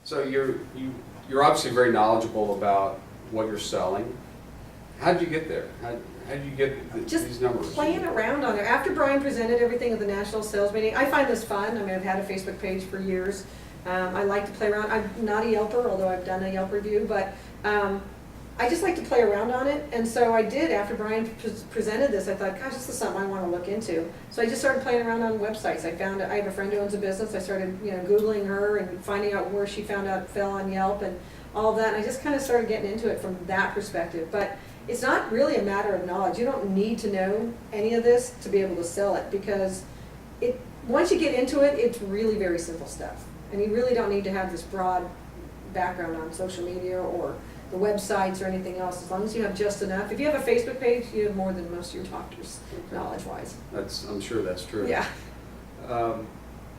So you're obviously very knowledgeable about what you're selling. How did you get there? How did you get these numbers? Just playing around on it. After Brian presented everything at the national sales meeting, I find this fun. I mean, I've had a Facebook page for years. I like to play around. I'm not a Yelper, although I've done a Yelp review, but I just like to play around on it. And so I did. After Brian presented this, I thought, gosh, this is something I want to look into. So I just started playing around on websites. I have a friend who owns a business. I started, Googling her and finding out where she found out fell on Yelp and all of that. And I just kind of started getting into it from that perspective. But it's not really a matter of knowledge. You don't need to know any of this to be able to sell it, because once you get into it, it's really very simple stuff. And you really don't need to have this broad background on social media or the websites or anything else, as long as you have just enough. If you have a Facebook page, you have more than most of your doctors, knowledge-wise. I'm sure that's true. Yeah.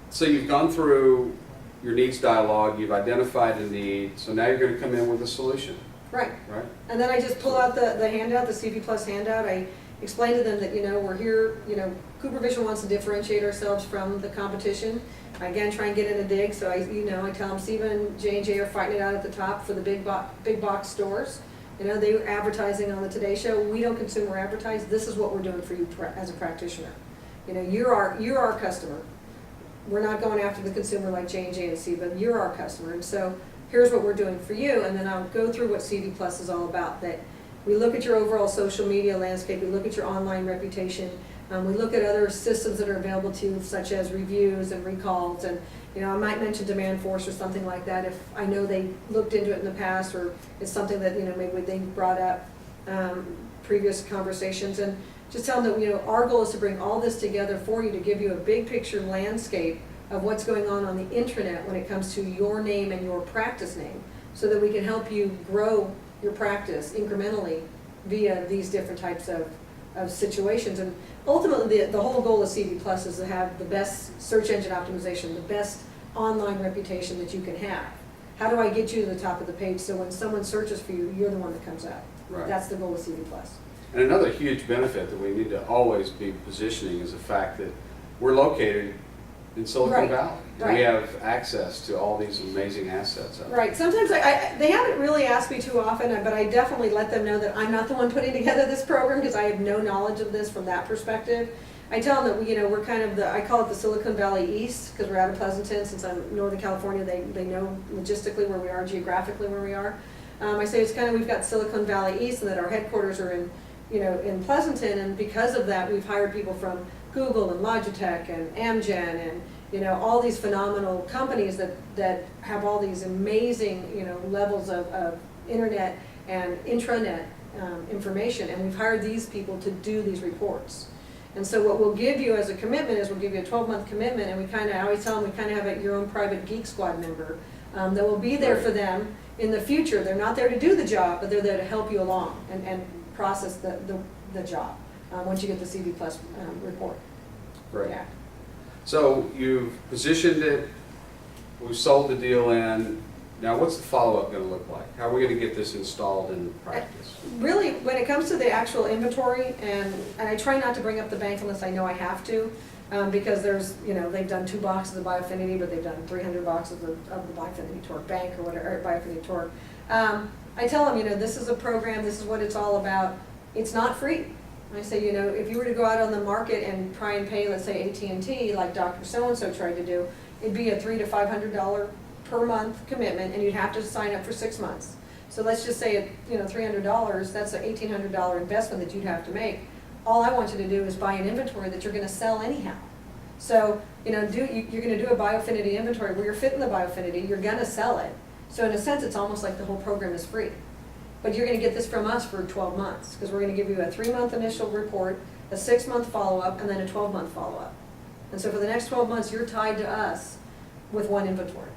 So you've gone through your needs dialogue, you've identified a need, so now you're going to come in with a solution. Right. Right. And then I just pull out the handout, the CV+ handout. I explain to them that, we're here, Cooper Vision wants to differentiate ourselves from the competition. I again try and get in a dig, so I tell them Steve and J&J are fighting it out at the top for the big box stores. They're advertising on the Today Show. We don't consumer advertise. This is what we're doing for you as a practitioner. You're our customer. We're not going after the consumer like J&J and Steve, but you're our customer. And so here's what we're doing for you, and then I'll go through what CV+ is all about. That we look at your overall social media landscape, we look at your online reputation, we look at other systems that are available to you, such as reviews and recalls, and I might mention Demand Force or something like that if I know they looked into it in the past, or it's something that maybe they brought up previous conversations, and just tell them that our goal is to bring all this together for you to give you a big picture landscape of what's going on the intranet when it comes to your name and your practice name, so that we can help you grow your practice incrementally via these different types of situations. And ultimately the whole goal of CV+ is to have the best search engine optimization, the best online reputation that you can have. How do I get you to the top of the page so when someone searches for you, you're the one that comes up? Right. That's the goal of CV+. And another huge benefit that we need to always be positioning is the fact that we're located in Silicon Right. Valley. Right. We have access to all these amazing assets out there. Right. Sometimes they haven't really asked me too often, but I definitely let them know that I'm not the one putting together this program, because I have no knowledge of this from that perspective. I tell them that we're kind of I call it the Silicon Valley East, because we're out of Pleasanton. Since I'm in Northern California, they know logistically where we are, geographically where we are. I say it's kind of, we've got Silicon Valley East, and that our headquarters are in Pleasanton, and because of that, we've hired people from Google and Logitech and Amgen and all these phenomenal companies that have all these amazing levels of internet and intranet information, and we've hired these people to do these reports. And so what we'll give you as a commitment is we'll give you a 12-month commitment, and I always tell them we kind of have your own private Geek Squad member that will be there for them in the future. They're not there to do the job, but they're there to help you along and process the job once you get the CV+ report. Great. Yeah. So you've positioned it, we've sold the deal in. Now what's the follow-up going to look like? How are we going to get this installed in practice? Really, when it comes to the actual inventory, and I try not to bring up the bank unless I know I have to, because there's, they've done 2 boxes of Biofinity, but they've done 300 boxes of the Biofinity Torque Bank or whatever, or Biofinity Torque. I tell them, this is a program, this is what it's all about. It's not free. I say, if you were to go out on the market and try and pay, let's say AT&T, like Dr. So-and-so tried to do, it'd be a $300 to $500 per month commitment, and you'd have to sign up for 6 months. So let's just say, $300, that's an $1,800 investment that you'd have to make. All I want you to do is buy an inventory that you're going to sell anyhow. So, you're going to do a Biofinity inventory where you're fitting the Biofinity, you're going to sell it. So in a sense, it's almost like the whole program is free. But you're going to get this from us for 12 months, because we're going to give you a 3-month initial report, a 6-month follow-up, and then a 12-month follow-up. And so for the next 12 months, you're tied to us with one inventory.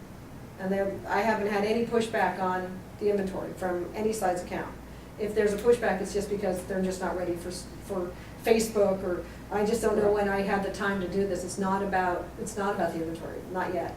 And I haven't had any pushback on the inventory from any side's account. If there's a pushback, it's just because they're just not ready for Facebook, or I just don't know when I have the time to do this. It's not about the inventory, not yet.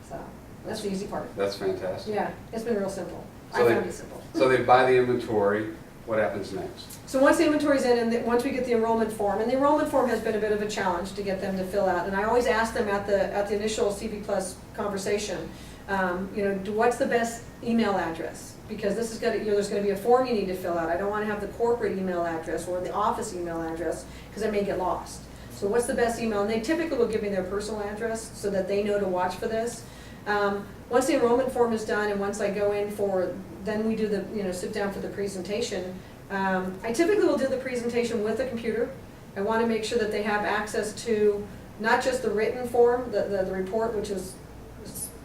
So that's the easy part. That's fantastic. Yeah, it's been real simple. So I found it simple. So they buy the inventory, what happens next? So once the inventory's in, and once we get the enrollment form, and the enrollment form has been a bit of a challenge to get them to fill out, and I always ask them at the initial CV Plus conversation, what's the best email address? Because this is there's gonna be a form you need to fill out. I don't wanna have the corporate email address or the office email address, because I may get lost. So what's the best email? And they typically will give me their personal address so that they know to watch for this. Once the enrollment form is done and once I go in then we do sit down for the presentation. I typically will do the presentation with a computer. I want to make sure that they have access to not just the written form, the report, which is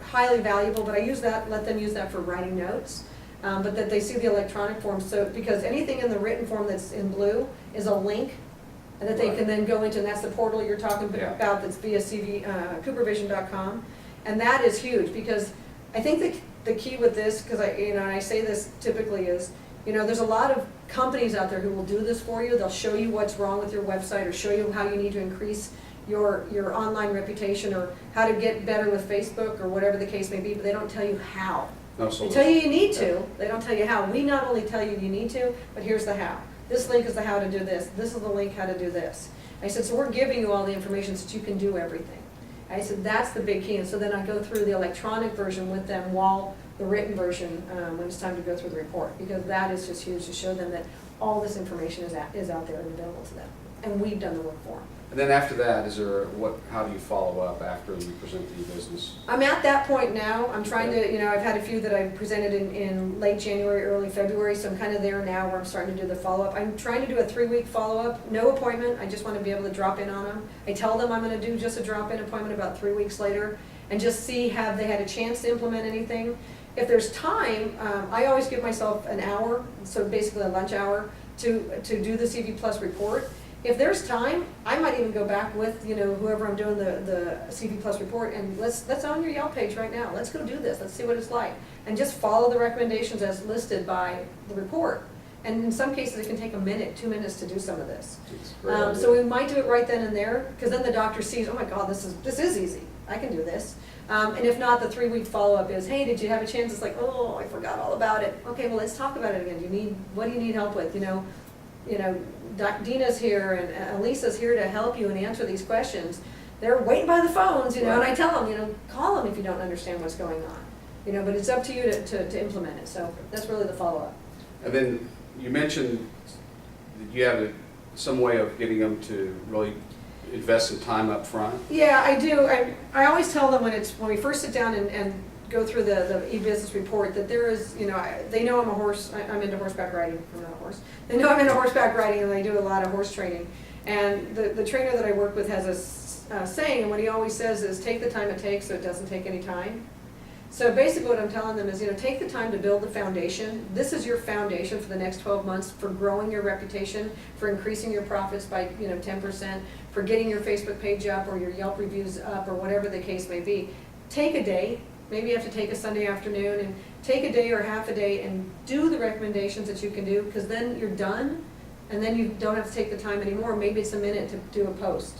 highly valuable, but I let them use that for writing notes, but that they see the electronic form. So, because anything in the written form that's in blue is a link and that they can then go into, and that's the portal you're talking about that's via coopervision.com. And that is huge, because I think the key with this, because I say this typically is, there's a lot of companies out there who will do this for you. They'll show you what's wrong with your website or show you how you need to increase your online reputation or how to get better with Facebook or whatever the case may be, but they don't tell you how. No They solution. tell you need to, they don't tell you how. We not only tell you need to, but here's the how. This link is the how to do this. This is the link how to do this. I said, so we're giving you all the information so that you can do everything. I said, that's the big key. And so then I go through the electronic version with them while the written version, when it's time to go through the report, because that is just huge to show them that all this information is out there and available to them. And we've done the work for them. And then after that, how do you follow up after you present the business? I'm at that point now. I'm trying to, I've had a few that I presented in late January, early February, so I'm kind of there now where I'm starting to do the follow-up. I'm trying to do a 3-week follow-up, no appointment. I just want to be able to drop in on them. I tell them I'm going to do just a drop-in appointment about 3 weeks later and just see have they had a chance to implement anything. If there's time, I always give myself an hour, so basically a lunch hour, to do the CV Plus report. If there's time, I might even go back with, whoever I'm doing the CV Plus report, and let's on your Yelp page right now. Let's go do this. Let's see what it's like. And just follow the recommendations as listed by the report. And in some cases, it can take a minute, 2 minutes to do some of this. So we might do it right then and there, because then the doctor sees, oh my God, this is easy. I can do this. And if not, the 3-week follow-up is, hey, did you have a chance? It's like, oh, I forgot all about it. Okay, well, let's talk about it again. What do you need help with? Dina's here and Elisa's here to help you and answer these questions. They're waiting by the phones, and I tell them, call them if you don't understand what's going on. But it's up to you to implement it. So that's really the follow-up. And then you mentioned that you have some way of getting them to really invest some time up front. Yeah, I do. I always tell them when we first sit down and go through the e-business report that there is, they know I'm a horse, I'm into horseback riding. I'm not a horse. They know I'm into horseback riding, and I do a lot of horse training. And the trainer that I work with has a saying, and what he always says is, take the time it takes so it doesn't take any time. So basically what I'm telling them is, take the time to build the foundation. This is your foundation for the next 12 months for growing your reputation, for increasing your profits by 10%, for getting your Facebook page up or your Yelp reviews up or whatever the case may be. Take a day. Maybe you have to take a Sunday afternoon and take a day or half a day and do the recommendations that you can do, because then you're done and then you don't have to take the time anymore. Maybe it's a minute to do a post.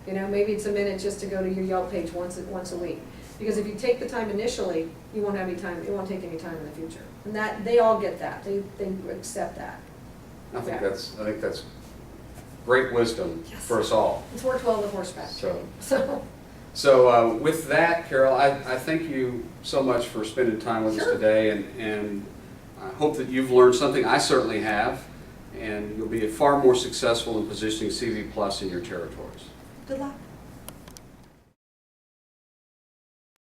Maybe it's a minute just to go to your Yelp page once a week. Because if you take the time initially, you won't have any time. It won't take any time in the future. And that they all get that. They accept that. I think that's great wisdom for us all. It's worked well with horseback. So with that, Carol, I thank you so much for spending time with us today, and I hope that you've learned something. I certainly have, and you'll be far more successful in positioning CV Plus in your territories. Good luck.